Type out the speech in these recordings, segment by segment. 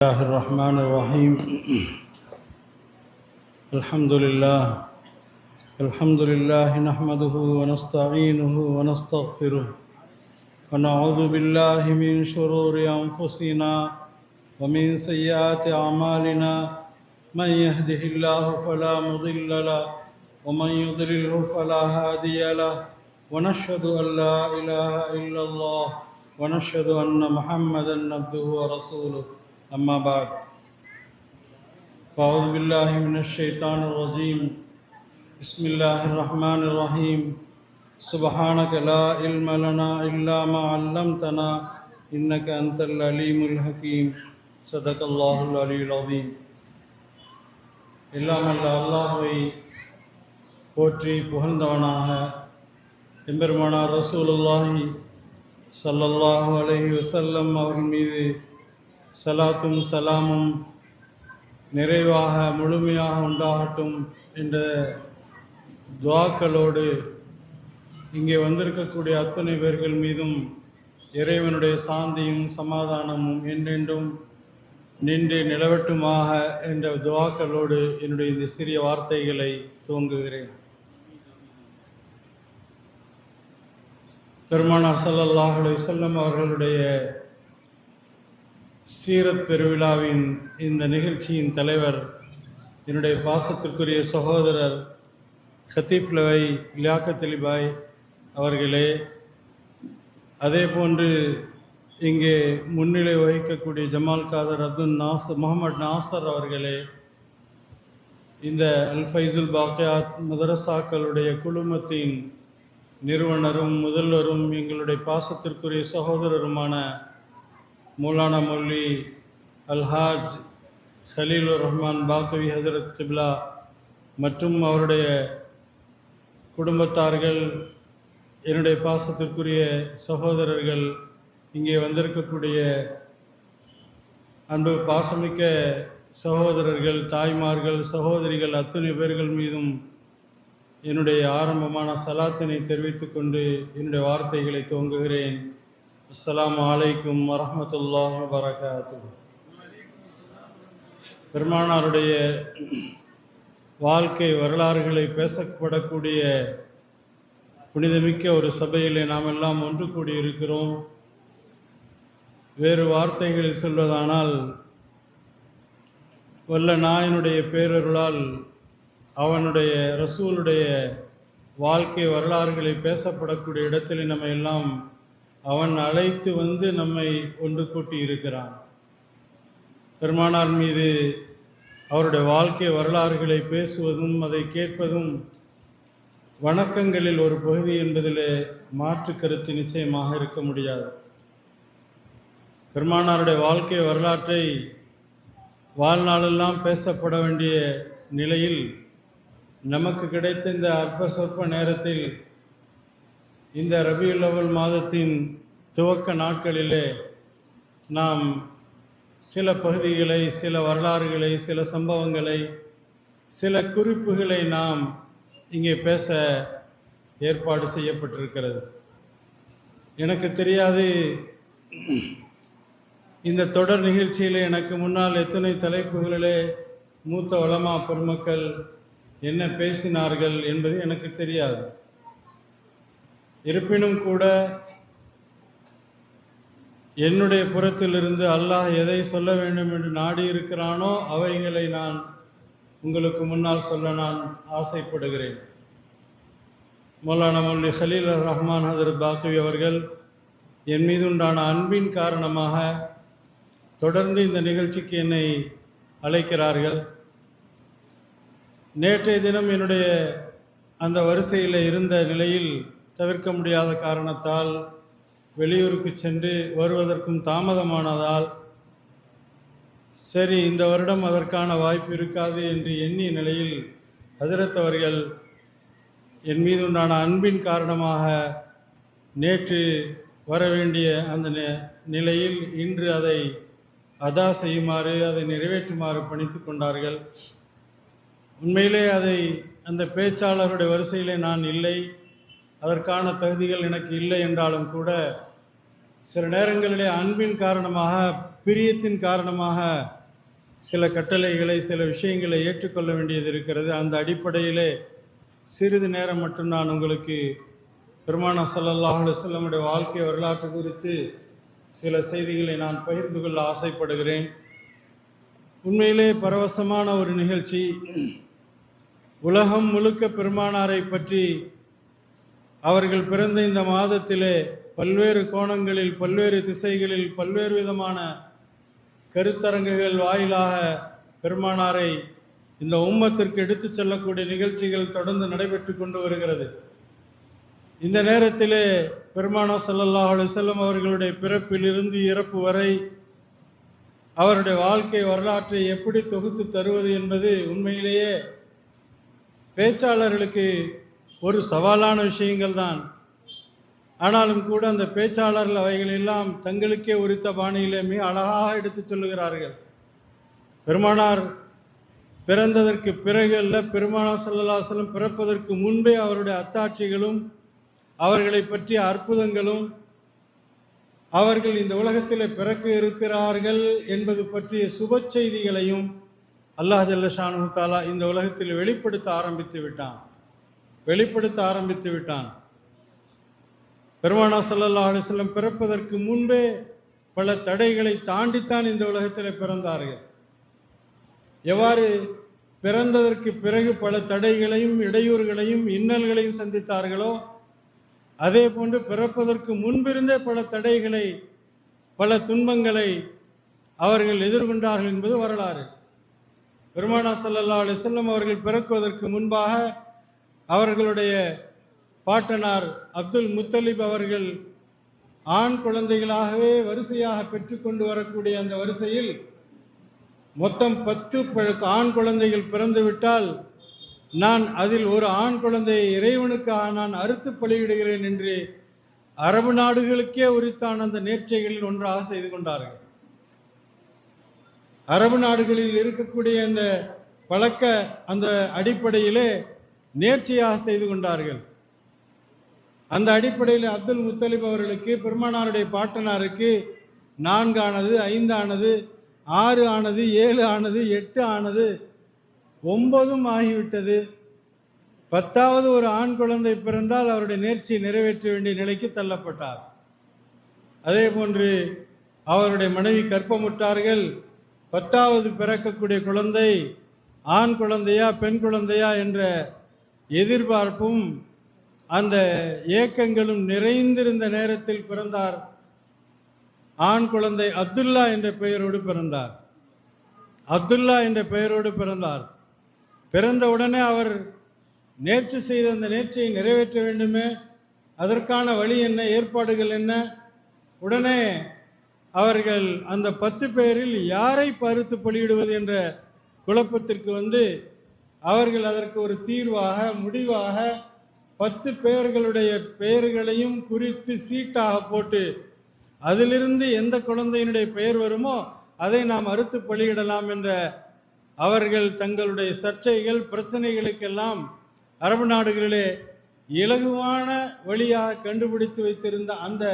الله الرحمن الرحيم. الحمد لله نحمده ونستعينه ونستغفره ونعوذ بالله من شرور أنفسنا ومن سيئات أعمالنا. من يهده الله فلا مضل له ومن يضلله فلا هادي له ونشهد أن لا إله إلا الله ونشهد أن محمدا عبده ورسوله. أما بعد، فأعوذ بالله من الشيطان الرجيم. بسم الله الرحمن الرحيم. سبحانك لا علم لنا إلا ما علمتنا إنك أنت العليم الحكيم. صدق الله العلي العظيم. எல்லாம் அல்ல அல்லாஹ்வை போற்றி புகழ்ந்தவனாக எம்பெருமானார் ரசூலுல்லாஹி ஸல்லல்லாஹு அலைஹி வஸல்லம் அவர்கள் மீது சலாத்தும் சலாமும் நிறைவாக முழுமையாக உண்டாகட்டும் என்ற துஆக்களோடு இங்கே வந்திருக்கக்கூடிய அத்தனை பேர்கள் மீதும் இறைவனுடைய சாந்தியும் சமாதானமும் என்றென்றும் நின்று நிலவட்டுமாக என்ற துஆக்களோடு என்னுடைய இந்த சிறிய வார்த்தைகளை துவங்குகிறேன். பெருமானார் ஸல்லல்லாஹு அலைஹி வஸல்லம் அவர்களுடைய சீரத் பெருவிழாவின் இந்த நிகழ்ச்சியின் தலைவர் என்னுடைய பாசத்திற்குரிய சகோதரர் ஹத்தீப் லவை லியாக்கத் அலி பாய் அவர்களே, அதே போன்று இங்கே முன்னிலை வகிக்கக்கூடிய ஜமால் காதர் முகமது நாசர் அவர்களே, இந்த அல் ஃபைசுல் பாக்கியாத் மதரசாக்களுடைய குழுமத்தின் நிறுவனரும் முதல்வரும் எங்களுடைய பாசத்திற்குரிய சகோதரருமான மௌலானா மௌலி அல்ஹாஜ் சலீலுர் ரஹ்மான் பாக்கவி ஹசரத் கிப்லா மற்றும் அவருடைய குடும்பத்தார்கள், என்னுடைய பாசத்திற்குரிய சகோதரர்கள், இங்கே வந்திருக்கக்கூடிய அன்பு பாசமிக்க சகோதரர்கள், தாய்மார்கள், சகோதரிகள் அத்தனை பேர்கள் மீதும் என்னுடைய ஆரம்பமான சலாத்தினை தெரிவித்துக் கொண்டு என்னுடைய வார்த்தைகளை துவங்குகிறேன். அஸ்ஸலாமு அலைக்கும் வரஹ்மத்துல்லாஹி வபரகாத்துஹு. பெருமானாருடைய வாழ்க்கை வரலாறுகளை பேசப்படக்கூடிய புனிதமிக்க ஒரு சபையிலே நாம் எல்லாம் ஒன்று கூடியிருக்கிறோம். வேறு வார்த்தைகளில் சொல்வதானால், வல்ல நாயனுடைய பேரருளால் அவனுடைய ரசூலுடைய வாழ்க்கை வரலாறுகளை பேசப்படக்கூடிய இடத்திலே நம்ம எல்லாம் அவன் அழைத்து வந்து நம்மை ஒன்று கூட்டி இருக்கிறான். பெருமானார் மீது அவருடைய வாழ்க்கை வரலாறுகளை பேசுவதும் அதை கேட்பதும் வணக்கங்களில் ஒரு பகுதி என்பதில் மாற்று கருத்து நிச்சயமாக இருக்க முடியாது. பெருமானாருடைய வாழ்க்கை வரலாற்றை வாழ்நாளெல்லாம் பேசப்பட வேண்டிய நிலையில் நமக்கு கிடைத்த இந்த அற்ப சொற்ப நேரத்தில் இந்த ரபியுல் அவ்வல் மாதத்தின் துவக்க நாட்களிலே நாம் சில பகுதிகளை, சில வரலாறுகளை, சில சம்பவங்களை, சில குறிப்புகளை நாம் இங்கே பேச ஏற்பாடு செய்யப்பட்டிருக்கிறது. எனக்கு தெரியாது இந்த தொடர் நிகழ்ச்சியில் எனக்கு முன்னால் எத்தனை தலைப்புகளிலே மூத்த உலமா பெருமக்கள் என்ன பேசினார்கள் என்பது எனக்கு தெரியாது. இருப்பினும் கூட என்னுடைய புறத்திலிருந்து அல்லாஹ் எதை சொல்ல வேண்டும் என்று நாடி இருக்கிறானோ அவைகளை நான் உங்களுக்கு முன்னால் சொல்ல நான் ஆசைப்படுகிறேன். மௌலானா மௌலி ஹலீலுர் ரஹ்மான் ஹதரத் பாக்கவி அவர்கள் என் மீது உண்டான அன்பின் காரணமாக தொடர்ந்து இந்த நிகழ்ச்சிக்கு என்னை அழைக்கிறார்கள். நேற்றைய தினம் என்னுடைய அந்த வரிசையில் இருந்த நிலையில் தவிர்க்க முடியாத காரணத்தால் வெளியூருக்கு சென்று வருவதற்கும் தாமதமானதால் சரி இந்த வருடம் அதற்கான வாய்ப்பு இருக்காது என்று எண்ணிய நிலையில் ஹஜரத் அவர்கள் என் மீது உண்டான அன்பின் காரணமாக நேற்று வர வேண்டிய அந்த நிலையில் இன்று அதை அதா செய்யுமாறு, அதை நிறைவேற்றுமாறு பணித்து கொண்டார்கள். உண்மையிலே அந்த பேச்சாளருடைய வரிசையிலே நான் இல்லை, அதற்கான தகுதிகள் எனக்கு இல்லை என்றாலும் கூட சில நேரங்களிலே அன்பின் காரணமாக பிரியத்தின் காரணமாக சில கட்டளைகளை, சில விஷயங்களை ஏற்றுக்கொள்ள வேண்டியது இருக்கிறது. அந்த அடிப்படையிலே சிறிது நேரம் மட்டும் நான் உங்களுக்கு பெருமானார் ஸல்லல்லாஹு அலைஹி வஸல்லமுடைய வாழ்க்கை வரலாற்று குறித்து சில செய்திகளை நான் பகிர்ந்து கொள்ள ஆசைப்படுகிறேன். உண்மையிலே பரவசமான ஒரு நிகழ்ச்சி. உலகம் முழுக்க பெருமானாரை பற்றி அவர்கள் பிறந்த இந்த மாதத்திலே பல்வேறு கோணங்களில், பல்வேறு திசைகளில், பல்வேறு விதமான கருத்தரங்குகள் வாயிலாக பெருமானாரை இந்த உம்மத்திற்கு எடுத்துச் செல்லக்கூடிய நிகழ்ச்சிகள் தொடர்ந்து நடைபெற்று கொண்டு வருகிறது. இந்த நேரத்திலே பெருமானார் ஸல்லல்லாஹு அலைஹி வஸல்லம் அவர்களுடைய பிறப்பிலிருந்து இறப்பு வரை அவருடைய வாழ்க்கை வரலாற்றை எப்படி தொகுத்து தருவது என்பது உண்மையிலேயே பேச்சாளர்களுக்கு ஒரு சவாலான விஷயங்கள் தான். ஆனாலும் கூட அந்த பேச்சாளர்கள் அவைகள் எல்லாம் தங்களுக்கே உரித்த பாணியிலே மிக அழகாக எடுத்து சொல்லுகிறார்கள். பெருமானார் பிறந்ததற்கு பிறகு அல்ல, பெருமானார் ஸல்லல்லாஹு அலைஹி வஸல்லம் பிறப்பதற்கு முன்பே அவருடைய அத்தாட்சிகளும் அவர்களை பற்றிய அற்புதங்களும் அவர்கள் இந்த உலகத்தில் பிறக்க இருக்கிறார்கள் என்பது பற்றிய சுப செய்திகளையும் அல்லாஹ் ஜல்ல ஷானுஹு தஆலா இந்த உலகத்தில் வெளிப்படுத்த ஆரம்பித்து விட்டான். பெருமானார் ஸல்லல்லாஹு அலைஹி வஸல்லம் பிறப்பதற்கு முன்பே பல தடைகளை தாண்டித்தான் இந்த உலகத்தில் பிறந்தார்கள். எவ்வாறு பிறந்ததற்கு பிறகு பல தடைகளையும், இடையூறுகளையும், இன்னல்களையும் சந்தித்தார்களோ, அதே போன்று பிறப்பதற்கு முன்பிருந்தே பல தடைகளை, பல துன்பங்களை அவர்கள் எதிர்கொண்டார்கள் என்பது வரலாறு. பெருமானார் ஸல்லல்லாஹு அலைஹி வஸல்லம் அவர்கள் பிறக்குவதற்கு முன்பாக அவர்களுடைய பாட்டனார் அப்துல் முத்தலிப் அவர்கள் ஆண் குழந்தைகளாகவே வரிசையாக பெற்றுக்கொண்டு வரக்கூடிய அந்த வரிசையில் மொத்தம் 10 ஆண் குழந்தைகள் பிறந்துவிட்டால் நான் அதில் ஒரு ஆண் குழந்தையை இறைவனுக்காக நான் அறுத்து பலியிடுகிறேன் என்று அரபு நாடுகளுக்கே உரித்தான அந்த நேர்ச்சைகளில் ஒன்றாக செய்து கொண்டார்கள். அரபு நாடுகளில் இருக்கக்கூடிய அந்த பழக்க அந்த அடிப்படையிலே நேர்ச்சையாக செய்து கொண்டார்கள். அந்த அடிப்படையில் அப்துல் முத்தலிப் அவர்களுக்கு, பெருமானாருடைய பாட்டனாருக்கு 4 ஆனது, 5 ஆனது, 6 ஆனது, 7 ஆனது, 8 ஆனது, 9 ஆகிவிட்டது. 10வது ஒரு ஆண் குழந்தை பிறந்தால் அவருடைய நேர்ச்சியை நிறைவேற்ற வேண்டிய நிலைக்கு தள்ளப்பட்டார். அதே போன்று அவருடைய மனைவி கர்ப்பமுற்றார்கள். 10வது பிறக்கக்கூடிய குழந்தை ஆண் குழந்தையா பெண் குழந்தையா என்ற எதிர்பார்ப்பும் அந்த ஏக்கங்களும் நிறைந்திருந்த நேரத்தில் பிறந்தார். ஆண் குழந்தை அப்துல்லா என்ற பெயரோடு பிறந்தார். பிறந்த உடனே அவர் நேர்ச்சி செய்த அந்த நேர்ச்சியை நிறைவேற்ற வேண்டுமே, அதற்கான வழி என்ன, ஏற்பாடுகள் என்ன? உடனே அவர்கள் அந்த 10 பேரில் யாரை பருத்து பலியிடுவது என்ற குழப்பத்திற்கு வந்து அவர்கள் அதற்கு ஒரு தீர்வாக, முடிவாக 10 பேர்களுடைய பெயர்களையும் குறித்து சீட்டாக போட்டு அதிலிருந்து எந்த குழந்தையினுடைய பெயர் வருமோ அதை நாம் அறுத்து பலியிடலாம் என்ற அவர்கள் தங்களுடைய சர்ச்சைகள், பிரச்சனைகளுக்கெல்லாம் அரபு நாடுகளிலே இலகுவான வழியாக கண்டுபிடித்து வைத்திருந்த அந்த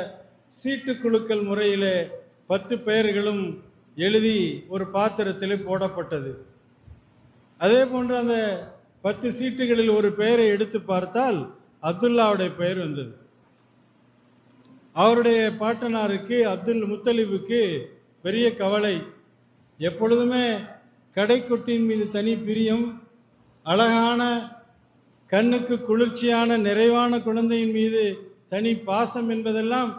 சீட்டுக்குழுக்கள் முறையிலே 10 பெயர்களும் எழுதி ஒரு பாத்திரத்தில் போடப்பட்டது. அதே போன்று அந்த 10 சீட்டுகளில் ஒரு பெயரை எடுத்து பார்த்தால் அப்துல்லாவுடைய பெயர் வந்தது. அவருடைய பாட்டனாருக்கு அப்துல் முத்தலிபுக்கு பெரிய கவலை. எப்பொழுதுமே கடைக்குட்டியின் மீது தனி பிரியம், அழகான கண்ணுக்கு குளிர்ச்சியான நிறைவான குழந்தையின் மீது தனி பாசம் என்பதெல்லாம்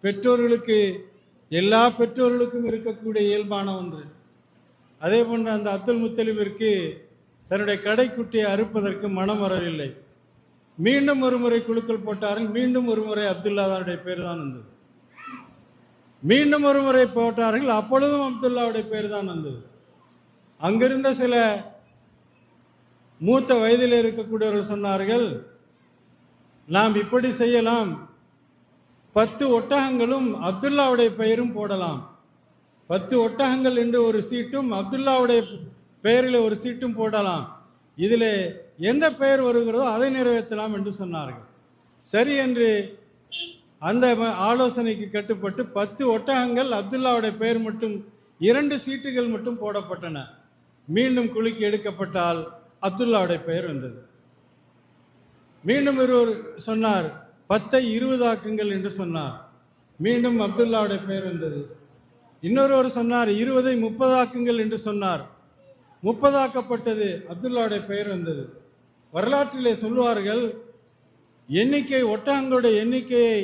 பெற்றோர்களுக்கு, எல்லா பெற்றோர்களுக்கும் இருக்கக்கூடிய இயல்பான ஒன்று. அதே போன்று அந்த அப்துல் முத்தலிபிற்கு தன்னுடைய கடைக்குட்டியை அறுப்பதற்கு மனம் வரவில்லை. மீண்டும் ஒரு முறை குழுக்கள் போட்டார்கள். மீண்டும் ஒரு முறை அப்துல்லாவுடைய பேர் தான் வந்தது. மீண்டும் ஒரு முறை போட்டார்கள். அப்பொழுதும் அப்துல்லாவுடைய பேர் தான் வந்தது. அங்கிருந்த சில மூத்த வயதில் இருக்கக்கூடியவர்கள் சொன்னார்கள், நாம் இப்படி செய்யலாம், 10 ஒட்டகங்களும் அப்துல்லாவுடைய பெயரும் போடலாம். 10 ஒட்டகங்கள் என்று ஒரு சீட்டும் அப்துல்லாவுடைய பெயரில் ஒரு சீட்டும் போடலாம். இதில் எந்த பெயர் வருகிறதோ அதை நிறைவேற்றலாம் என்று சொன்னார்கள். சரி என்று அந்த ஆலோசனைக்கு கட்டுப்பட்டு 10 ஒட்டகங்கள் அப்துல்லாவுடைய பெயர் மட்டும் 2 சீட்டுகள் மட்டும் போடப்பட்டன. மீண்டும் குலுக்கி எடுக்கப்பட்டால் அப்துல்லாவுடைய பெயர் வந்தது. மீண்டும் ஒருவர் சொன்னார் 10ஐ 20 ஆக்குங்கள் என்று சொன்னார். மீண்டும் அப்துல்லாவுடைய பெயர் வந்தது. இன்னொருவர் சொன்னார் 20ஐ 30 ஆக்குங்கள் என்று சொன்னார். 30 ஆக்கப்பட்டது, அப்துல்லாவுடைய பெயர் வந்தது. வரலாற்றிலே சொல்வார்கள், ஒட்டகங்களுடைய எண்ணிக்கையை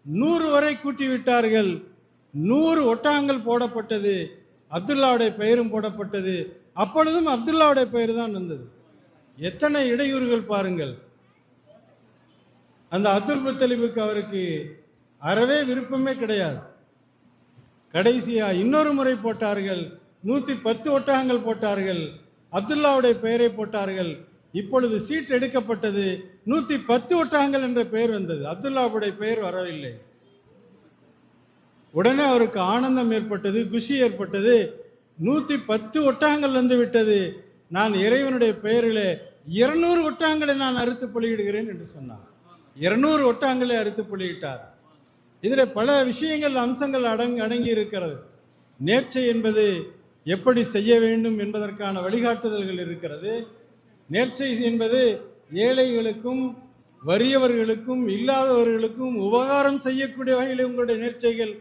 100 வரை கூட்டிவிட்டார்கள். 100 ஒட்டகங்கள் போடப்பட்டது, அப்துல்லாவுடைய பெயரும் போடப்பட்டது. அப்பொழுதும் அப்துல்லாவுடைய பெயர் தான் வந்தது. எத்தனை இடையூறுகள் பாருங்கள். அந்த அப்துல் முத்தலிபுக்கு அவருக்கு அறவே விருப்பமே கிடையாது. கடைசியா இன்னொரு முறை போட்டார்கள், 110 ஒட்டகங்கள் போட்டார்கள், அப்துல்லாவுடைய பெயரை போட்டார்கள். இப்பொழுது சீட் எடுக்கப்பட்டது, 110 ஒட்டகங்கள் என்ற பெயர் வந்தது, அப்துல்லாவுடைய பெயர் வரவில்லை. உடனே அவருக்கு ஆனந்தம் ஏற்பட்டது, குஷி ஏற்பட்டது. 110 ஒட்டகங்கள் வந்து விட்டது, நான் இறைவனுடைய பெயரிலே 200 ஒட்டகங்களை நான் அறுத்து பலியிடுகிறேன் என்று சொன்னார். 200 ஒட்டகங்களை அறுத்து பலியிட்டார். இதில் பல விஷயங்கள், அம்சங்கள் அடங்கி இருக்கிறது. நேர்ச்சை என்பது எப்படி செய்ய வேண்டும் என்பதற்கான வழிகாட்டுதல்கள் இருக்கிறது. நேர்ச்சை என்பது ஏழைகளுக்கும் வறியவர்களுக்கும் இல்லாதவர்களுக்கும் உபகாரம் செய்யக்கூடிய வகையில் உங்களுடைய நேர்ச்சைகள்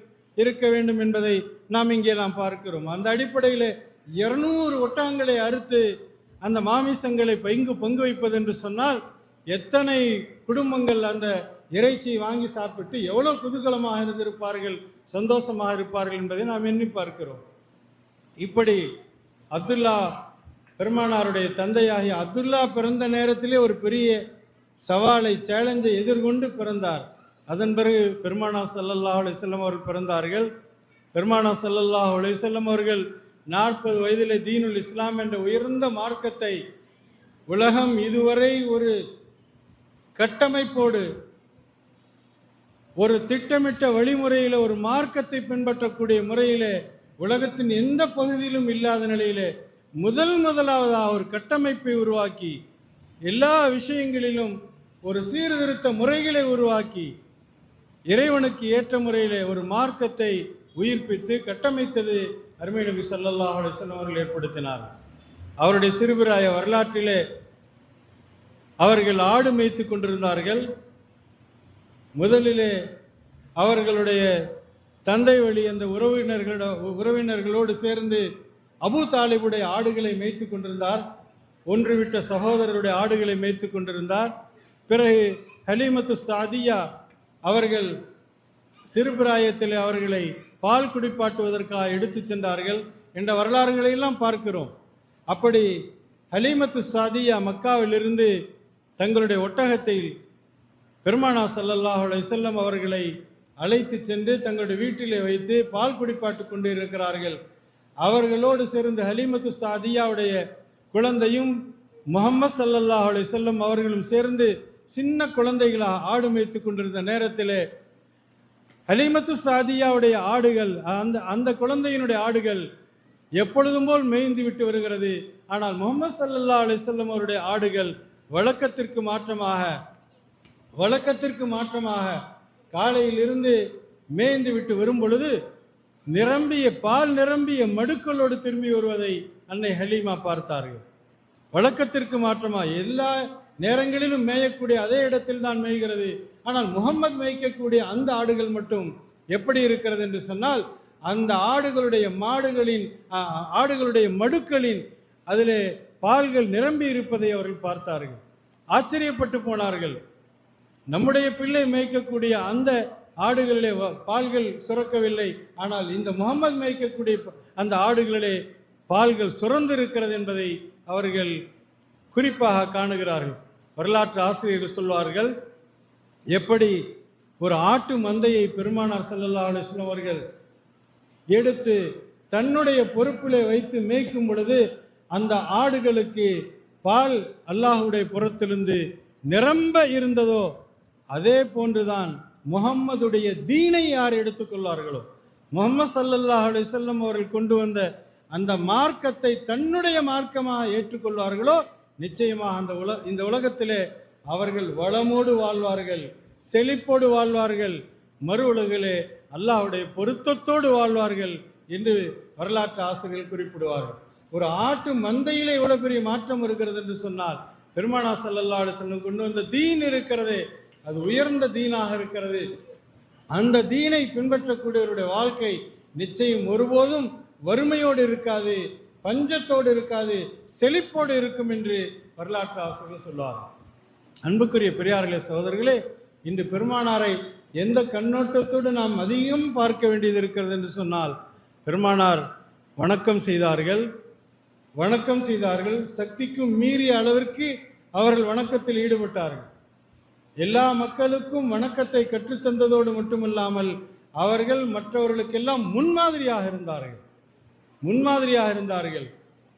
இருக்க வேண்டும் என்பதை நாம் இங்கே பார்க்கிறோம். அந்த அடிப்படையில் 200 ஒட்டகங்களை அறுத்து அந்த மாமிசங்களை பங்கு வைப்பது என்று சொன்னால் எத்தனை குடும்பங்கள் அந்த இறைச்சியை வாங்கி சாப்பிட்டு எவ்வளவு குதூகலமாக இருந்திருப்பார்கள், சந்தோஷமாக இருப்பார்கள் என்பதை நாம் எண்ணி பார்க்கிறோம். இப்படி அப்துல்லா பெருமானாருடைய தந்தையாகிய அப்துல்லா பிறந்த நேரத்திலே ஒரு பெரிய சவாலை, சேலஞ்சை எதிர்கொண்டு பிறந்தார். அதன் பிறகு பெருமானா ஸல்லல்லாஹு அலைஹி வஸல்லம் அவர்கள் பிறந்தார்கள். பெருமானா ஸல்லல்லாஹு அலைஹி வஸல்லம் அவர்கள் 40 வயதிலே தீனுல் இஸ்லாம் என்ற உயர்ந்த மார்க்கத்தை உலகம் இதுவரை ஒரு கட்டமைப்போடு, ஒரு திட்டமிட்ட வழிமுறையில், ஒரு மார்க்கத்தை பின்பற்றக்கூடிய முறையிலே உலகத்தின் எந்த பகுதியிலும் இல்லாத நிலையிலே முதலாவதாக ஒரு கட்டமைப்பை உருவாக்கி, எல்லா விஷயங்களிலும் ஒரு சீர்திருத்த முறைகளை உருவாக்கி, இறைவனுக்கு ஏற்ற முறையிலே ஒரு மார்க்கத்தை உயிர்ப்பித்து கட்டமைத்தது அருமை நபி ஸல்லல்லாஹு அலைஹி வஸல்லம் அவர்கள் ஏற்படுத்தினார். அவருடைய சிறுபிராய வரலாற்றிலே அவர்கள் ஆடு மேய்த்து கொண்டிருந்தார்கள். முதலிலே அவர்களுடைய தந்தை வழி அந்த உறவினர்களோடு சேர்ந்து அபூ தாலிபுடைய ஆடுகளை மேய்த்து கொண்டிருந்தார். ஒன்றுவிட்ட சகோதரருடைய ஆடுகளை மேய்த்து கொண்டிருந்தார். பிறகு ஹலீமத்து சாதியா அவர்கள் சிறுபிராயத்தில் அவர்களை பால் குடிப்பாட்டுவதற்காக எடுத்து சென்றார்கள் என்ற வரலாறுகளை எல்லாம் பார்க்கிறோம். அப்படி ஹலீமத்து சாதியா மக்காவிலிருந்து தங்களுடைய ஒட்டகத்தை பெருமானா ஸல்லல்லாஹு அலைஹி வஸல்லம் அவர்களை அழைத்து சென்று தங்களுடைய வீட்டிலே வைத்து பால் குடிப்பாட்டு கொண்டு இருக்கிறார்கள். அவர்களோடு சேர்ந்து ஹலீமத்து சாதியாவுடைய குழந்தையும் முஹம்மது ஸல்லல்லாஹு அலைஹி வஸல்லம் அவர்களும் சேர்ந்து சின்ன குழந்தைகளாக ஆடு மேய்த்து கொண்டிருந்த நேரத்திலே ஹலீமத்து சாதியாவுடைய ஆடுகள், அந்த குழந்தையினுடைய ஆடுகள் எப்பொழுதும் போல் மேய்ந்து விட்டு வருகிறது. ஆனால் முஹம்மது ஸல்லல்லாஹு அலைஹி வஸல்லம் அவருடைய ஆடுகள் வழக்கத்திற்கு மாற்றமாக காலையில் இருந்து மேய்ந்து விட்டு வரும் பொழுது பால் நிரம்பிய மடுக்களோடு திரும்பி வருவதை அன்னை ஹலீமா பார்த்தார்கள். வழக்கத்திற்கு மாற்றமாக எல்லா நேரங்களிலும் மேயக்கூடிய அதே இடத்தில் தான் மேய்கிறது. ஆனால் முகம்மது மேய்க்கக்கூடிய அந்த ஆடுகள் மட்டும் எப்படி இருக்கிறது என்று சொன்னால், அந்த ஆடுகளுடைய மடுக்களின் அதிலே பால்கள் நிரம்பி இருப்பதை அவர்கள் பார்த்தார்கள். ஆச்சரியப்பட்டு போனார்கள். நம்முடைய பிள்ளை மேய்க்கக்கூடிய அந்த ஆடுகளிலே பால்கள் சுரக்கவில்லை, ஆனால் இந்த முகம்மது மேய்க்கக்கூடிய அந்த ஆடுகளிலே பால்கள் சுரந்து இருக்கிறது என்பதை அவர்கள் குறிப்பாக காணுகிறார்கள். வரலாற்று ஆசிரியர்கள் சொல்வார்கள், எப்படி ஒரு ஆட்டு மந்தையை பெருமானார் ஸல்லல்லாஹு அலைஹி வஸல்லம் அவர்கள் எடுத்து தன்னுடைய பொறுப்பிலே வைத்து மேய்க்கும் பொழுது அந்த ஆடுகளுக்கு பால் அல்லாஹுடைய புறத்திலிருந்து நிரம்ப இருந்ததோ, அதே போன்றுதான் முகம்மதுடைய தீனை யார் எடுத்துக்கொள்வார்களோ, முஹம்மது ஸல்லல்லாஹு அலைஹி வஸல்லம் அவர்கள் கொண்டு வந்த அந்த மார்க்கத்தை தன்னுடைய மார்க்கமாக ஏற்றுக்கொள்வார்களோ, நிச்சயமாக இந்த உலகத்திலே அவர்கள் வளமோடு வாழ்வார்கள், செழிப்போடு வாழ்வார்கள், மறு உலகிலே அல்லாஹ்வுடைய பொருத்தத்தோடு வாழ்வார்கள் என்று வரலாற்று ஆசிரியர்கள் குறிப்பிடுவார்கள். ஒரு ஆட்டு மந்தையிலே இவ்வளவு பெரிய மாற்றம் இருக்கிறது என்று சொன்னால், பெருமானார் ஸல்லல்லாஹு அலைஹி வஸல்லம் கொண்டு வந்த தீன் இருக்கிறதே, அது உயர்ந்த தீனாக இருக்கிறது. அந்த தீனை பின்பற்றக்கூடியவருடைய வாழ்க்கை நிச்சயம் ஒருபோதும் வறுமையோடு இருக்காது, பஞ்சத்தோடு இருக்காது, செழிப்போடு இருக்கும் என்று வரலாற்று ஆசிரியர்கள் சொல்வார்கள். அன்புக்குரிய பெரியார்களே, சகோதரர்களே, இன்று பெருமானாரை எந்த கண்ணோட்டத்தோடு நாம் அதிகம் பார்க்க வேண்டியது இருக்கிறது என்று சொன்னால், பெருமானார் வணக்கம் செய்தார்கள். சக்திக்கும் மீறிய அளவிற்கு அவர்கள் வணக்கத்தில் ஈடுபட்டார்கள். எல்லா மக்களுக்கும் வணக்கத்தை கற்றுத்தந்ததோடு மட்டுமல்லாமல் அவர்கள் மற்றவர்களுக்கெல்லாம் முன்மாதிரியாக இருந்தார்கள்.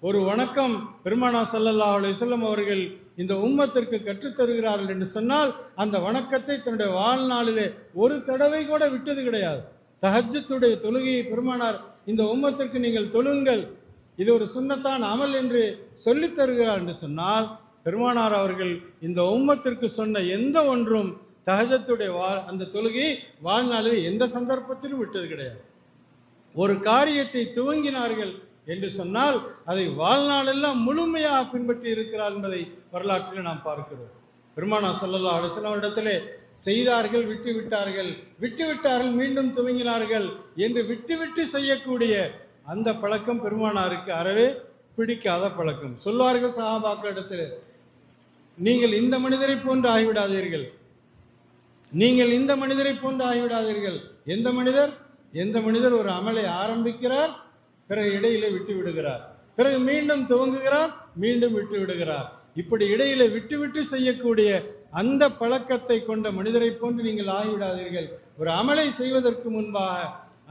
ஒரு வணக்கம் பெருமானார் ஸல்லல்லாஹு அலைஹி வஸல்லம் அவர்கள் இந்த உம்மத்திற்கு கற்றுத்தருகிறார்கள் என்று சொன்னால், அந்த வணக்கத்தை தன்னுடைய வாழ்நாளிலே ஒரு தடவை கூட விட்டது கிடையாது. தஹஜ்ஜுடைய தொழுகையை பெருமானார் இந்த உம்மத்திற்கு நீங்கள் தொழுங்கள், இது ஒரு சுன்னத்தான் அமல் என்று சொல்லித் தருகிறார் என்று சொன்னால், பெருமானார் அவர்கள் இந்த உம்மத்திற்கு சொன்ன எந்த ஒன்றும் தஹஜ்ஜுடைய அந்த தொழுகையை வாழ்நாளில் எந்த சந்தர்ப்பத்திலும் விட்டது கிடையாது. ஒரு காரியத்தை துவங்கினார்கள் என்று சொன்னால் அதை வாழ்நாளெல்லாம் முழுமையாக பின்பற்றி இருக்கிறார் என்பதை வரலாற்றில் நாம் பார்க்கிறோம். பெருமானார் ஸல்லல்லாஹு அலைஹி வஸல்லம் இடத்திலே செய்தார்கள், விட்டுவிட்டார்கள், மீண்டும் துவங்கினார்கள் என்று விட்டு செய்யக்கூடிய அந்த பழக்கம் பெருமானாருக்கு அறவே பிடிக்காத பழக்கம். சொல்வார்கள் சஹாபாக்களிடத்தில், நீங்கள் இந்த மனிதரை போன்று ஆகிவிடாதீர்கள். எந்த மனிதர் ஒரு அமலை ஆரம்பிக்கிறார், பிறகு இடையிலே விட்டு விடுகிறார், பிறகு மீண்டும் துவங்குகிறார், மீண்டும் விட்டு விடுகிறார். இப்படி இடையிலே விட்டு செய்யக்கூடிய அந்த பழக்கத்தை கொண்ட மனிதரை போன்று நீங்கள் ஆகிவிடாதீர்கள். ஒரு அமலை செய்வதற்கு முன்பாக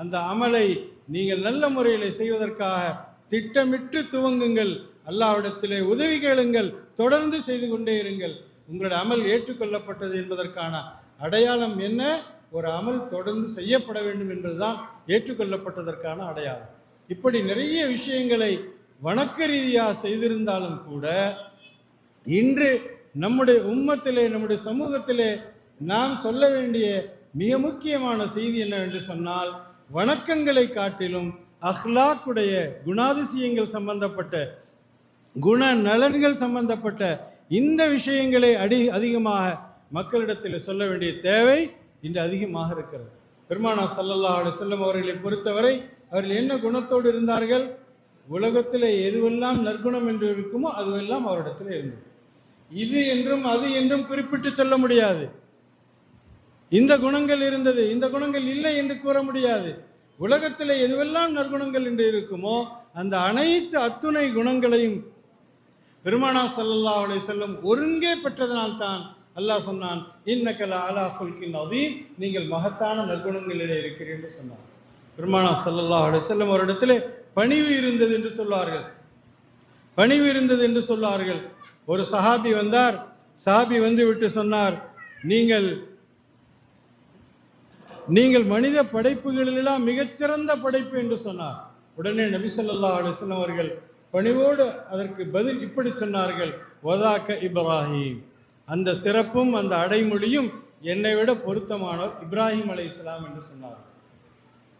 அந்த அமலை நீங்கள் நல்ல முறையில் செய்வதற்காக திட்டமிட்டு துவங்குங்கள், அல்லாஹ்விடத்திலே உதவி கேளுங்கள், தொடர்ந்து செய்து கொண்டே இருங்கள். உங்களுடைய அமல் ஏற்றுக்கொள்ளப்பட்டது என்பதற்கான அடையாளம் என்ன? ஒரு அமல் தொடர்ந்து செய்யப்பட வேண்டும் என்பதுதான் ஏற்றுக்கொள்ளப்பட்டதற்கான அடையாளம். இப்படி நிறைய விஷயங்களை வணக்க ரீதியாக செய்திருந்தாலும் கூட இன்று நம்முடைய உம்மத்திலே, நம்முடைய சமூகத்திலே நாம் சொல்ல வேண்டிய மிக முக்கியமான செய்தி என்னவென்று சொன்னால், வணக்கங்களை காட்டிலும் அஹ்லாக்குடைய குணாதிசயங்கள் சம்பந்தப்பட்ட, குண நலன்கள் சம்பந்தப்பட்ட இந்த விஷயங்களை அதிகமாக மக்களிடத்தில் சொல்ல வேண்டிய தேவை இன்று அதிகமாக இருக்கிறது. பெருமானார் ஸல்லல்லாஹு அலைஹி வஸல்லம் அவர்களை பொறுத்தவரை அவர்கள் என்ன குணத்தோடு இருந்தார்கள்? உலகத்தில் எதுவெல்லாம் நற்குணம் என்று இருக்குமோ அதுவெல்லாம் அவரிடத்தில் இருந்தது. இது என்றும் அது என்றும் குறிப்பிட்டு சொல்ல முடியாது. இந்த குணங்கள் இருந்தது, இந்த குணங்கள் இல்லை என்று கூற முடியாது. உலகத்தில் எதுவெல்லாம் நற்குணங்கள் என்று இருக்குமோ அந்த அனைத்து அத்துணை குணங்களையும் பெருமானார் ஸல்லல்லாஹு அலைஹி வஸல்லம் ஒருங்கே பெற்றதனால்தான் அல்லாஹ் சொன்னான், இன்னக லஅலா குல்கின் அதீம், நீங்கள் மகத்தான நற்குணங்களிலே இருக்கிறீர்கள் என்று சொன்னார். பெருமானார் ஸல்லல்லாஹு அலைஹி வஸல்லம் அவரிடத்திலே பணிவு இருந்தது என்று சொன்னார்கள். ஒரு சஹாபி வந்தார். சஹாபி வந்து விட்டு சொன்னார், நீங்கள் மனித படைப்புகளெல்லாம் மிகச்சிறந்த படைப்பு என்று சொன்னார். உடனே நபி ஸல்லல்லாஹு அலைஹி வஸல்லம் அவர்கள் பணிவோடு அதற்கு பதில் இப்படி சொன்னார்கள், வதாக்க இப்ராஹிம், அந்த சிறப்பும் அந்த அடைமொழியும் என்னை விட பொருத்தமானவர் இப்ராஹிம் அலைஹிஸ்ஸலாம் என்று சொன்னார்.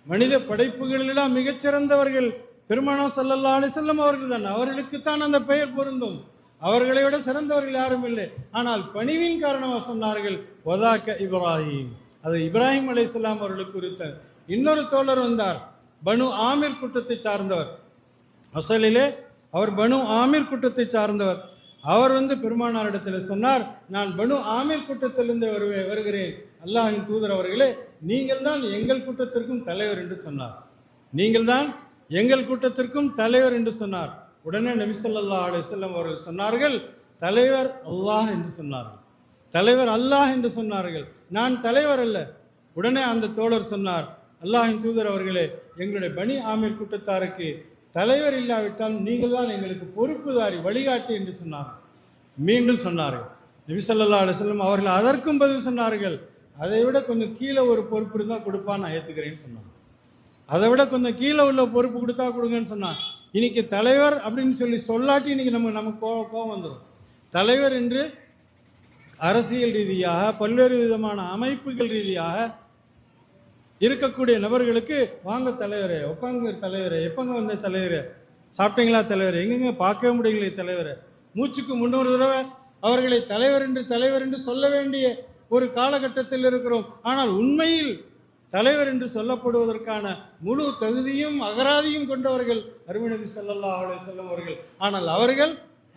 மனித படைப்புகளெல்லாம் மிகச்சிறந்தவர்கள் பெருமானார் ஸல்லல்லாஹு அலைஹி வஸல்லம் அவர்கள் தான். அவர்களுக்குத்தான் அந்த பெயர் பொருந்தும். அவர்களை விட சிறந்தவர்கள் யாரும் இல்லை. ஆனால் பணிவின் காரணமாக சொன்னார்கள் வதாக்க இப்ராஹிம், அது இப்ராஹிம் அலைஹிஸ்ஸலாம் அவர்களுக்கு குறித்த. இன்னொரு தோழர் வந்தார், பனு ஆமிர் கூட்டத்தை சார்ந்தவர். அசலிலே அவர் பனு ஆமிர் கூட்டத்தை சார்ந்தவர். அவர் வந்து பெருமானாரிடத்தில் சொன்னார், நான் பனு ஆமிர் கூட்டத்திலிருந்து வருகிறேன், அல்லாஹ்வின் தூதர் அவர்களே, நீங்கள் தான் எங்கள் கூட்டத்திற்கும் தலைவர் என்று சொன்னார். உடனே நபி ஸல்லல்லாஹு அலைஹி வஸல்லம் அவர்கள் சொன்னார்கள், தலைவர் அல்லாஹ் என்று சொன்னார்கள், நான் தலைவர் அல்ல. உடனே அந்த தோழர் சொன்னார், அல்லாஹ்வின் தூதர் அவர்களே, எங்களுடைய பனி ஆமிர் கூட்டத்தாருக்கு தலைவர் இல்லாவிட்டால் நீங்கள் தான் எங்களுக்கு பொறுப்புதாரி, வழிகாட்டி என்று சொன்னார்கள். மீண்டும் சொன்னார்கள். நபி ஸல்லல்லாஹு அலைஹி வஸல்லம் அவர்கள் அதற்கும் பதில் சொன்னார்கள், அதை விட கொஞ்சம் கீழே ஒரு பொறுப்பு இருந்தால் கொடுப்பான்னு நான் ஏற்றுக்கிறேன்னு சொன்னாங்க. அதை விட கொஞ்சம் கீழே உள்ள பொறுப்பு கொடுத்தா கொடுங்கன்னு சொன்னாங்க. இன்னைக்கு தலைவர் அப்படின்னு சொல்லாட்டி இன்னைக்கு நமக்கு கோபம் வந்துடும். தலைவர் என்று அரசியல் ரீதியாக, பல்வேறு விதமான அமைப்புகள் ரீதியாக இருக்கக்கூடிய நபர்களுக்கு, வாங்க தலைவரே, உட்காங்க தலைவரே, எப்பங்க வந்த தலைவரே, சாப்பிட்டீங்களா தலைவரே, எங்கெங்க பார்க்கவே முடியலையே தலைவரே, மூச்சுக்கு 300 தடவை அவர்களை தலைவர் என்று சொல்ல வேண்டிய ஒரு காலகட்டத்தில் இருக்கிறோம். ஆனால் உண்மையில் தலைவர் என்று சொல்லப்படுவதற்கான முழு தகுதியும் அகராதியும் கொண்டவர்கள் அருமை நபி ஸல்லல்லாஹு அலைஹி வஸல்லம் அவர்கள். ஆனால் அவர்கள்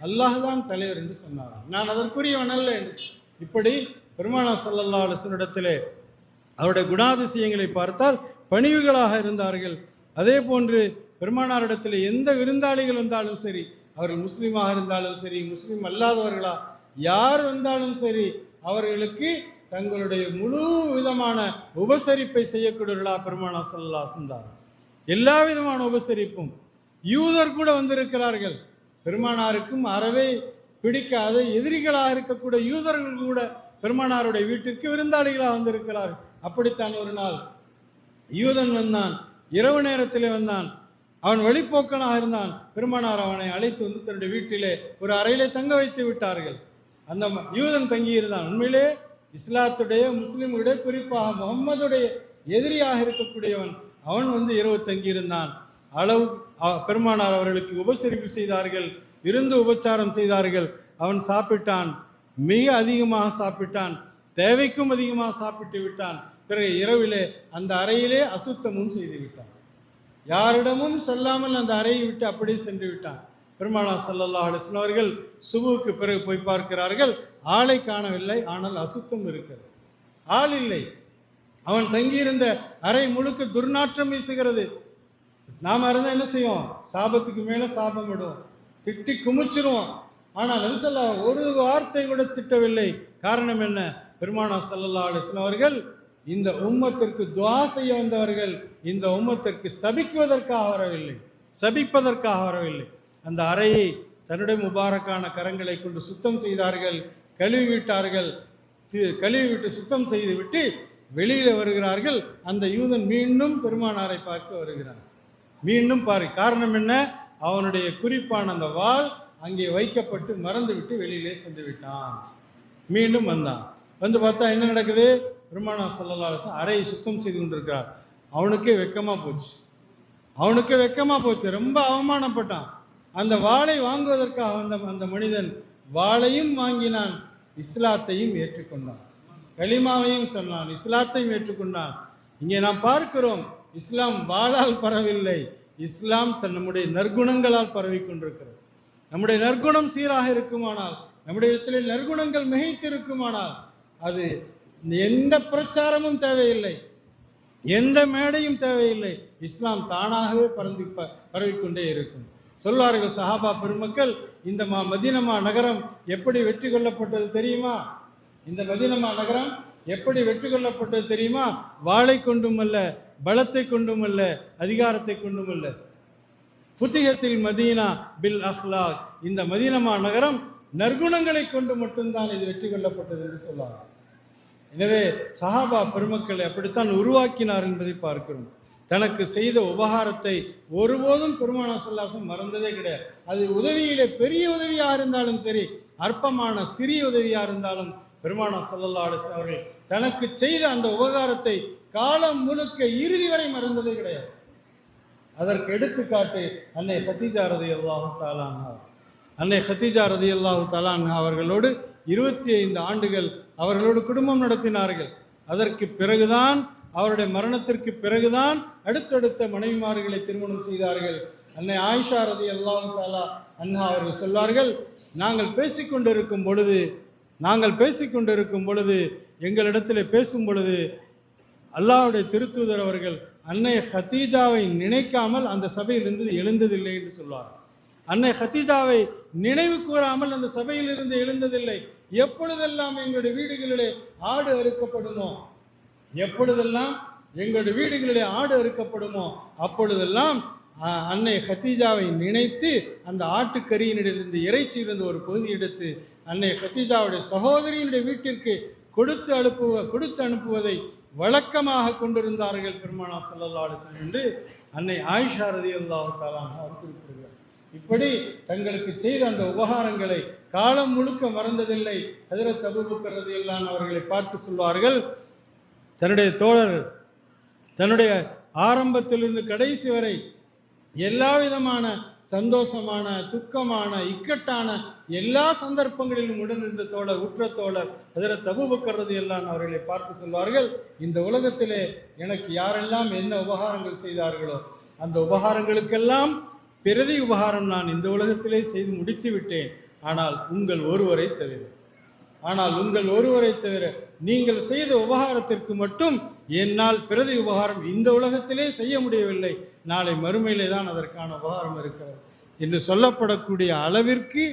அல்லாஹ் தான் தலைவர் என்று சொன்னாராம். நான் அதற்குரியவன் அல்ல என்று. இப்படி பெருமானார் ஸல்லல்லாஹு அலைஹி வஸல்லம் இடத்திலே அவருடைய குணாதிசயங்களை பார்த்தால் பணிவுகளாக இருந்தார்கள். அதே போன்று பெருமானாரிடத்தில் எந்த விருந்தாளிகள் வந்தாலும் சரி, அவர்கள் முஸ்லீமாக இருந்தாலும் சரி, முஸ்லீம் அல்லாதவர்களா யார் வந்தாலும் சரி, அவர்களுக்கு தங்களுடைய முழு விதமான உபசரிப்பை செய்யக்கூடியவர்களா பெருமானார் ஸல்லல்லாஹு அலைஹி வஸல்லம். எல்லா விதமான உபசரிப்பும். யூதர் கூட வந்திருக்கிறார்கள். பெருமானாருக்கும் அறவே பிடிக்காத எதிரிகளாக இருக்கக்கூடிய யூதர்கள் கூட பெருமானாருடைய வீட்டிற்கு விருந்தாளிகளாக வந்திருக்கிறார்கள். அப்படித்தான் ஒரு நாள் யூதன் வந்தான், இரவு நேரத்திலே வந்தான். அவன் வழிப்போக்கனாக இருந்தான். பெருமானார் அவனை அழைத்து வந்து தன்னுடைய வீட்டிலே ஒரு அறையிலே தங்க வைத்து விட்டார்கள். அந்த யூதன் தங்கியிருந்தான். உண்மையிலே இஸ்லாத்துடைய, முஸ்லிம்களுடைய, குறிப்பாக முகம்மதுடைய எதிரியாக இருக்கக்கூடியவன். அவன் வந்து இரவு தங்கியிருந்தான். பெருமானார் அவர்களுக்கு உபசரிப்பு செய்தார்கள், விருந்து உபச்சாரம் செய்தார்கள். அவன் சாப்பிட்டான், மிக அதிகமாக சாப்பிட்டான், தேவைக்கும் அதிகமாக சாப்பிட்டு விட்டான். பிறகு இரவிலே அந்த அறையிலே அசுத்தமும் செய்து விட்டான். யாரிடமும் சொல்லாமல் அந்த அறையை விட்டு அப்படியே சென்று விட்டான். பெருமானார் ஸல்லல்லாஹு அலைஹி வஸல்லம் அவர்கள் சுபுவுக்கு பிறகு போய் பார்க்கிறார்கள். ஆளை காணவில்லை, ஆனால் அசுத்தம் இருக்கிறது, ஆள் இல்லை. அவன் தங்கியிருந்த அறை முழுக்க துர்நாற்றம் வீசுகிறது. நாம இருந்தால் என்ன செய்வோம்? சாபத்துக்கு மேலே சாபம் விடுவோம், திட்டி குமிச்சிருவோம். ஆனால் நபி ஸல்லல்லாஹு அலைஹி வஸல்லம் ஒரு வார்த்தை கூட திட்டவில்லை. காரணம் என்ன? பெருமானார் ஸல்லல்லாஹு அலைஹி வஸல்லம் அவர்கள் இந்த உம்மத்திற்கு துஆ செய்ய வந்தவர்கள். இந்த உம்மத்திற்கு சபிக்குவதற்காக வரவில்லை, சபிப்பதற்காக வரவில்லை. அந்த அறையை தன்னுடைய முபாரக்கான கரங்களை கொண்டு சுத்தம் செய்தார்கள், கழுவி விட்டார்கள். கழுவி விட்டு சுத்தம் செய்து விட்டு வெளியில் வருகிறார்கள். அந்த யூதன் மீண்டும் பெருமானாரை பார்க்க வருகிறான். மீண்டும் பாரு, காரணம் என்ன? அவனுடைய குறிப்பான அந்த வாள் அங்கே வைக்கப்பட்டு மறந்து விட்டு வெளியிலே சென்று விட்டான். மீண்டும் வந்தான். வந்து பார்த்தா என்ன நடக்குது? பெருமானார் ஸல்லல்லாஹு அலைஹி வஸல்லம் அறையை சுத்தம் செய்து கொண்டிருக்கிறார். அவனுக்கே வெக்கமாக போச்சு, அவனுக்கே வெக்கமாக போச்சு, ரொம்ப அவமானப்பட்டான். அந்த வாளை வாங்குவதற்காக வந்த அந்த மனிதன் வாளையும் வாங்கினான், இஸ்லாத்தையும் ஏற்றுக்கொண்டான், கலிமாவையும் சொன்னான், இஸ்லாத்தையும் ஏற்றுக்கொண்டான். இங்கே நாம் பார்க்கிறோம், இஸ்லாம் வாளால் பரவில்லை, இஸ்லாம் நம்முடைய நற்குணங்களால் பரவி கொண்டிருக்கிறது. நம்முடைய நற்குணம் சீராக இருக்குமானால், நம்முடைய இடத்தில் நற்குணங்கள் மிகைத்திருக்குமானால், அது எந்த பிரச்சாரமும் தேவையில்லை, எந்த மேடையும் தேவையில்லை. இஸ்லாம் தானாகவே பரவிக்கொண்டே இருக்கும். சொல்வார்கள் சஹாபா பெருமக்கள், இந்த மதீனா நகரம் எப்படி வெற்றி கொள்ளப்பட்டது தெரியுமா? இந்த மதீனா நகரம் எப்படி வெற்றி கொள்ளப்பட்டது தெரியுமா? வாளை கொண்டும் அல்ல, பலத்தை கொண்டும் அல்ல, அதிகாரத்தை கொண்டும் அல்ல. புத்திகத்தில் மதீனா பில் அஹ்லாக். இந்த மதீனா நகரம் நற்குணங்களை கொண்டு மட்டும்தான் இது வெற்றி கொள்ளப்பட்டது என்று சொல்வார்கள். எனவே சஹாபா பெருமக்களை அப்படித்தான் உருவாக்கினார் என்பதை பார்க்கிறோம். தனக்கு செய்த உபகாரத்தை ஒருபோதும் பெருமானார் ஸல்லல்லாஹு அலைஹி வஸல்லம் மறந்ததே கிடையாது. அது உதவியிலே பெரிய உதவியாக இருந்தாலும் சரி, அற்பமான சிறிய உதவியாக இருந்தாலும் பெருமானார் ஸல்லல்லாஹு அலைஹி வஸல்லம் அவர்கள் தனக்கு செய்த அந்த உபகாரத்தை காலம் முழுக்க இறுதி வரை மறந்ததே கிடையாது. அதற்கு எடுத்துக்காட்டு அன்னை கதீஜா ரலியல்லாஹு தஆலா அன்ஹா. அன்னை கதீஜா ரலியல்லாஹு தஆலா அன்ஹா அவர்களோடு 25 ஆண்டுகள் அவர்களோடு குடும்பம் நடத்தினார்கள். அதற்கு பிறகுதான், அவருடைய மரணத்திற்கு பிறகுதான் அடுத்தடுத்த மனைவிமார்களை திருமணம் செய்தார்கள். அன்னை ஆயிஷா ரலியல்லாஹு தஆலா அன்ஹா அவர்கள் சொல்வார்கள், நாங்கள் பேசிக்கொண்டிருக்கும் பொழுது எங்களிடத்தில் பேசும் பொழுது அல்லாஹ்வுடைய திருத்தூதர் அவர்கள் அன்னை கதீஜாவை நினைக்காமல் அந்த சபையிலிருந்து எழுந்ததில்லை என்று சொல்வார்கள். அன்னை கதீஜாவை நினைவு கூறாமல் அந்த சபையிலிருந்து எழுந்ததில்லை. எப்பொழுதெல்லாம் எங்களுடைய வீடுகளிலே ஆடு அறுக்கப்படுமோ, எப்பொழுதெல்லாம் எங்களுடைய வீடுகளிலே ஆடு அறுக்கப்படுமோ அப்பொழுதெல்லாம் அன்னை கதீஜாவை நினைத்து அந்த ஆட்டுக்கறியினிலிருந்து இறைச்சியிலிருந்து ஒரு பகுதி எடுத்து அன்னை கதீஜாவுடைய சகோதரியினுடைய வீட்டிற்கு கொடுத்து அனுப்புவதை வழக்கமாக கொண்டிருந்தார்கள் பெருமானார் ஸல்லல்லாஹு அலைஹி வஸல்லம் என்று அன்னை ஆயிஷா ரலியல்லாஹு தஆலா அன்ஹா குறிப்பிடுகிறார். இப்படி தங்களுக்கு செய்த அந்த உபகாரங்களை காலம் முழுக்க மறந்ததில்லை. ஹஜ்ரத் அபூபக்கர் ரலியல்லாஹு அவர்களை பார்த்து சொல்வார்கள், தன்னுடைய தோழர் தன்னுடைய ஆரம்பத்திலிருந்து கடைசி வரை எல்லா விதமான சந்தோஷமான, துக்கமான, இக்கட்டான எல்லா சந்தர்ப்பங்களிலும் உடனிருந்த தோழர், உற்ற தோழர் ஹஜ்ரத் அபூபக்கர் ரலியல்லாஹு அன்ஹு அவர்களை பார்த்து சொல்வார்கள், இந்த உலகத்திலே எனக்கு யாரெல்லாம் என்ன உபகாரங்கள் செய்தார்களோ அந்த உபகாரங்களுக்கெல்லாம் பிரதி உபகாரம் நான் இந்த உலகத்திலே செய்து முடித்து விட்டேன். ஆனால் உங்கள் ஒருவரை தவிர நீங்கள் செய்த உபகாரத்திற்கு மட்டும் என்னால் பிரதி உபகாரம் இந்த உலகத்திலே செய்ய முடியவில்லை, நாளை மறுமையிலே தான் அதற்கான உபகாரம் இருக்கிறது என்று சொல்லப்படக்கூடிய அளவிற்கு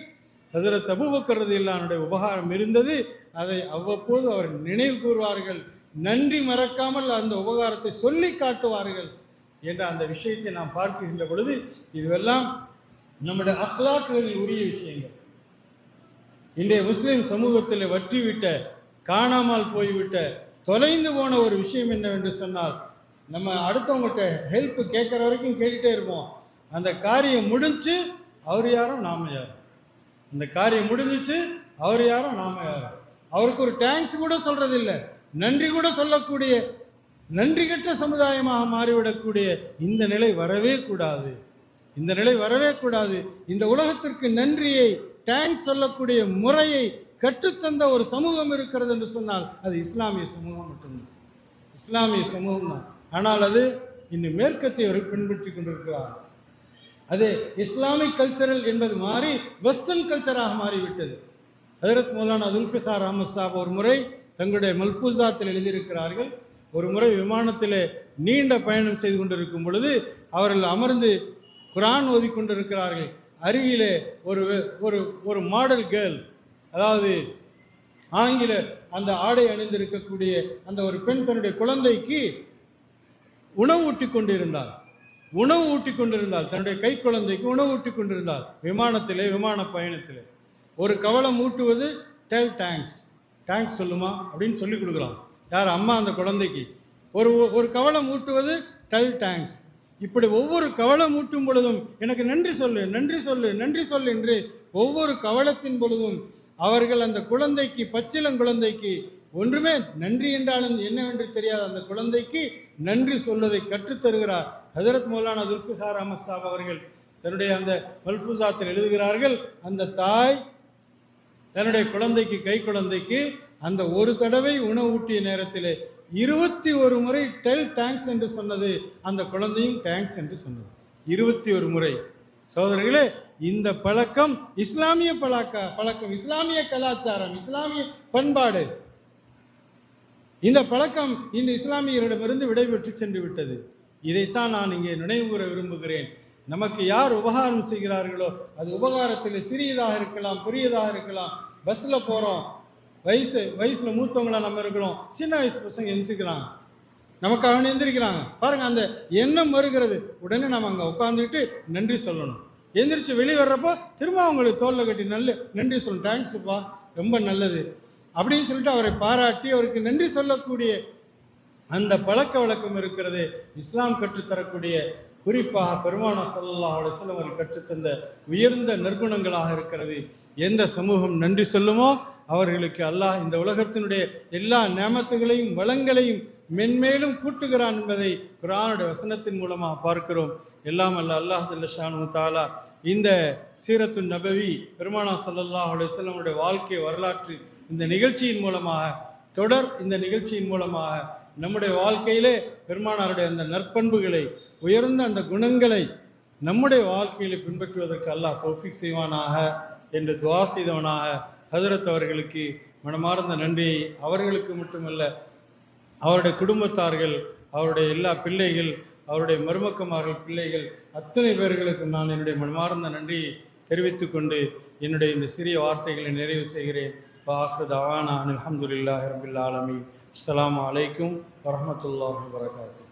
ஹஜ்ரத் அபூபக்கர் ரலியல்லாஹு அன்ஹுடைய உபகாரம் இருந்தது. அதை அவ்வப்போது அவர் நினைவு கூறுவார்கள், நன்றி மறக்காமல் அந்த உபகாரத்தை சொல்லி காட்டுவார்கள் என்ற அந்த விஷயத்தை நாம் பார்க்கின்ற பொழுது இதுவெல்லாம் நம்முடைய அக்லாக்குகளில் உரிய விஷயங்கள். இன்றைய முஸ்லிம் சமூகத்தில் வற்றிவிட்ட, காணாமல் போய்விட்ட, தொலைந்து போன ஒரு விஷயம் என்னவென்று சொன்னால், நம்ம அடுத்தவங்கள்ட்ட ஹெல்ப் கேட்குற வரைக்கும் கேட்டுகிட்டே இருப்போம். அந்த காரியம் முடிஞ்சு அவர் யாரோ நாம யாரோ, அந்த காரியம் முடிஞ்சிச்சு அவர் யாரோ நாம யாரோ, அவருக்கு ஒரு தேங்க்ஸ் கூட சொல்றதில்லை, நன்றி கூட சொல்லக்கூடிய நன்றி கெட்ட சமுதாயமாக மாறிவிடக்கூடிய இந்த நிலை வரவே கூடாது. இந்த உலகத்திற்கு நன்றியை, தேங்க்ஸ் சொல்லக்கூடிய முறையை கற்றுத்தந்த ஒரு சமூகம் இருக்கிறது என்று சொன்னால் அது இஸ்லாமிய சமூகம் மட்டும்தான், இஸ்லாமிய சமூகம் தான். ஆனால் அது இன்னும் மேற்கத்தியவர்கள் பின்பற்றி கொண்டிருக்கிறார். அது இஸ்லாமிக் கல்ச்சரல் என்பது மாறி வெஸ்டர்ன் கல்ச்சராக மாறிவிட்டது. ஹஜ்ரத் மௌலானா ஜுல்ஃபிகார் அஹ்மத் சாப் ஒரு முறை தங்களுடைய மல்ஃபூசாத்தில் எழுதியிருக்கிறார்கள், ஒரு முறை விமானத்தில் நீண்ட பயணம் செய்து கொண்டிருக்கும் பொழுது அவர்கள் அமர்ந்து குர்ஆன் ஓதி கொண்டிருக்கிறார்கள். அருகிலே ஒரு மாடல் கேர்ள், அதாவது ஆங்கில அந்த ஆடை அணிந்திருக்கக்கூடிய அந்த ஒரு பெண் தன்னுடைய குழந்தைக்கு உணவு ஊட்டி கொண்டிருந்தாள். தன்னுடைய கை குழந்தைக்கு உணவு ஊட்டி கொண்டிருந்தாள். விமான பயணத்திலே ஒரு கவலம் ஊட்டுவது டெல் தேங்க்ஸ் சொல்லுமா அப்படின்னு சொல்லி கொடுக்கலாம். யார்? அம்மா அந்த குழந்தைக்கு. ஒரு கவலம் ஊட்டுவது டெல் தேங்க்ஸ். இப்படி ஒவ்வொரு கவலம் ஊட்டும் பொழுதும் எனக்கு நன்றி சொல்லு என்று ஒவ்வொரு கவலத்தின் பொழுதும் அவர்கள் அந்த குழந்தைக்கு, பச்சிளங்குழந்தைக்கு ஒன்றுமே நன்றி என்றாலும் என்னவென்று தெரியாத அந்த குழந்தைக்கு நன்றி சொல்வதை கற்றுத்தருகிறார் ஹஜ்ரத் மௌலானா ஜுல்ஃபிகார் அஹ்மத் சாப் அவர்கள். தன்னுடைய அந்த மல்ஃபூசாத்தில் எழுதுகிறார்கள், அந்த தாய் தன்னுடைய குழந்தைக்கு, கை குழந்தைக்கு அந்த ஒரு தடவை உணவு ஊட்டிய நேரத்தில் 21 முறை டெல் தேங்க்ஸ் என்று சொன்னது, அந்த குழந்தையும் தேங்க்ஸ் என்று சொன்னது 21 முறை. சகோதரர்களே, இந்த பழக்கம் இஸ்லாமிய பழக்கம், இஸ்லாமிய கலாச்சாரம், இஸ்லாமிய பண்பாடு. இந்த பழக்கம் இந்த இஸ்லாமியரிடமிருந்து விடைபெற்று சென்று விட்டது. இதைத்தான் நான் இங்கே நினைவு கூற விரும்புகிறேன். நமக்கு யார் உபகாரம் செய்கிறார்களோ அது உபகாரத்தில் சிறியதாக இருக்கலாம், பெரியதாக இருக்கலாம். பஸ்ஸில் போகிறோம், வயசில் மூத்தவங்களாக நம்ம இருக்கிறோம், சின்ன வயசு பசங்க எந்திரிக்கிறாங்க, நமக்காக எந்திரிக்கிறாங்க பாருங்கள், அந்த எண்ணம் வருகிறது. உடனே நம்ம அங்கே உட்காந்துக்கிட்டு நன்றி சொல்லணும். எந்திரிச்சு வெளியே வர்றப்போ திரும்ப அவங்களுக்கு தோளில் கட்டி நன்றி சொல்லணும். தேங்க்ஸுப்பா, ரொம்ப நல்லது அப்படின்னு சொல்லிட்டு அவரை பாராட்டி அவருக்கு நன்றி சொல்லக்கூடிய அந்த பழக்க வழக்கம் இருக்கிறது. இஸ்லாம் கற்றுத்தரக்கூடிய, குறிப்பாக பெருமானார் ஸல்லல்லாஹு அலைஹி வஸல்லம் அவர்கள் கற்றுத்தந்த உயர்ந்த நற்குணங்களாக இருக்கிறது. எந்த சமூகம் நன்றி சொல்லுமோ அவர்களுக்கு அல்லாஹ் இந்த உலகத்தினுடைய எல்லா நேமத்துகளையும் வளங்களையும் மென்மேலும் கூட்டுகிறான் என்பதை குர்ஆனுடைய வசனத்தின் மூலமாக பார்க்கிறோம். எல்லாம் அல்ல அல்லாஹ் ஜல்ல ஷானு தஆலா இந்த சீரத்து நபவி, பெருமானார் ஸல்லல்லாஹு அலைஹி வஸல்லம் உடைய வாழ்க்கை வரலாற்று இந்த நிகழ்ச்சியின் மூலமாக நம்முடைய வாழ்க்கையிலே பெருமானாருடைய அந்த நற்பண்புகளை, உயர்ந்த அந்த குணங்களை நம்முடைய வாழ்க்கையில் பின்பற்றுவதற்கு அல்லாஹ் தௌஃபீக் செய்வானாக என்று துஆ செய்தவனாக ஹஜ்ரத் அவர்களுக்கு மனமார்ந்த நன்றியை, அவர்களுக்கு மட்டுமல்ல அவருடைய குடும்பத்தார்கள், அவருடைய எல்லா பிள்ளைகள், அவருடைய மருமக்கமார்கள் பிள்ளைகள் அத்தனை பேர்களுக்கும் நான் என்னுடைய மனமார்ந்த நன்றியை தெரிவித்துக் கொண்டு என்னுடைய இந்த சிறிய வார்த்தைகளை நிறைவு செய்கிறேன். ஆஹிரு தஅவானா அல்ஹம்துலில்லாஹி ரப்பில் ஆலமீன். அஸ்ஸலாமு அலைக்கும் வரஹ்மத்துல்லாஹி வபரகாத்துஹு.